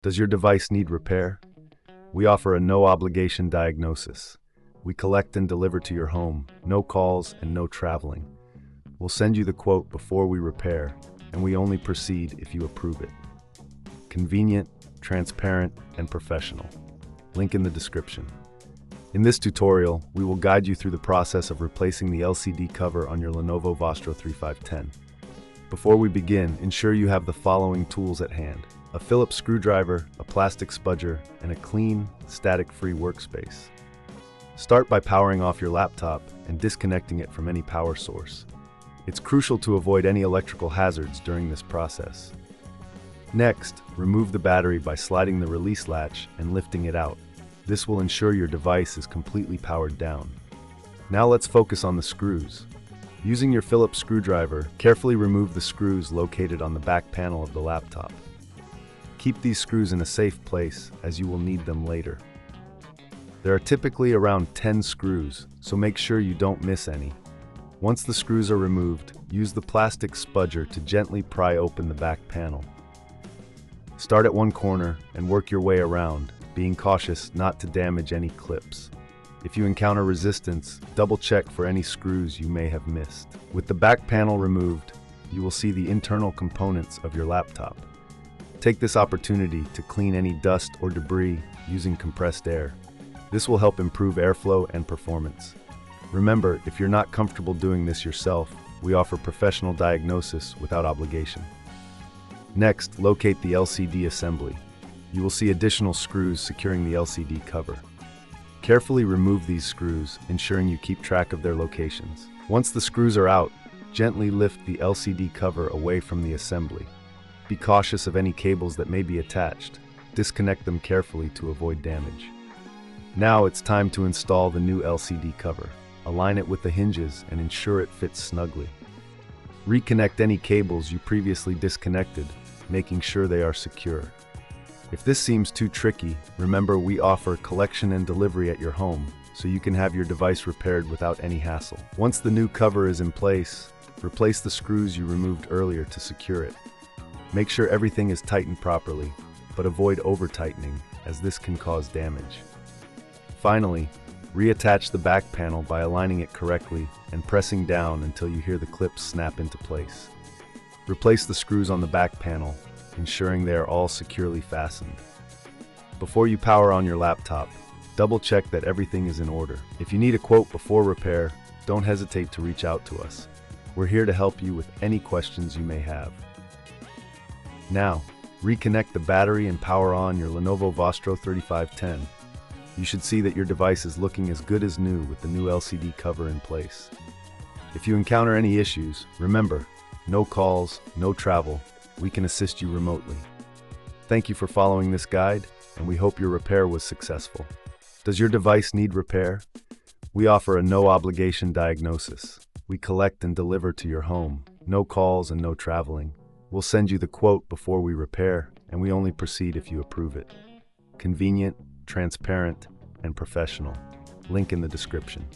Does your device need repair? We offer a no-obligation diagnosis. We collect and deliver to your home, no calls and no traveling. We'll send you the quote before we repair, and we only proceed if you approve it. Convenient, transparent, and professional. Link in the description. In this tutorial, we will guide you through the process of replacing the LCD cover on your Lenovo Vostro 3510. Before we begin, ensure you have the following tools at hand: a Phillips screwdriver, a plastic spudger, and a clean, static-free workspace. Start by powering off your laptop and disconnecting it from any power source. It's crucial to avoid any electrical hazards during this process. Next, remove the battery by sliding the release latch and lifting it out. This will ensure your device is completely powered down. Now let's focus on the screws. Using your Phillips screwdriver, carefully remove the screws located on the back panel of the laptop. Keep these screws in a safe place, as you will need them later. There are typically around 10 screws, so make sure you don't miss any. Once the screws are removed, use the plastic spudger to gently pry open the back panel. Start at one corner and work your way around, being cautious not to damage any clips. If you encounter resistance, double-check for any screws you may have missed. With the back panel removed, you will see the internal components of your laptop. Take this opportunity to clean any dust or debris using compressed air. This will help improve airflow and performance. Remember, if you're not comfortable doing this yourself, we offer professional diagnosis without obligation. Next, locate the LCD assembly. You will see additional screws securing the LCD cover. Carefully remove these screws, ensuring you keep track of their locations. Once the screws are out, gently lift the LCD cover away from the assembly. Be cautious of any cables that may be attached. Disconnect them carefully to avoid damage. Now it's time to install the new LCD cover. Align it with the hinges and ensure it fits snugly. Reconnect any cables you previously disconnected, making sure they are secure. If this seems too tricky, remember we offer collection and delivery at your home, so you can have your device repaired without any hassle. Once the new cover is in place, replace the screws you removed earlier to secure it. Make sure everything is tightened properly, but avoid over-tightening, as this can cause damage. Finally, reattach the back panel by aligning it correctly and pressing down until you hear the clips snap into place. Replace the screws on the back panel, ensuring they are all securely fastened. Before you power on your laptop, double-check that everything is in order. If you need a quote before repair, don't hesitate to reach out to us. We're here to help you with any questions you may have. Now, reconnect the battery and power on your Lenovo Vostro 3510. You should see that your device is looking as good as new with the new LCD cover in place. If you encounter any issues, remember, no calls, no travel. We can assist you remotely. Thank you for following this guide, and we hope your repair was successful. Does your device need repair? We offer a no-obligation diagnosis. We collect and deliver to your home, no calls and no traveling. We'll send you the quote before we repair, and we only proceed if you approve it. Convenient, transparent, and professional. Link in the description.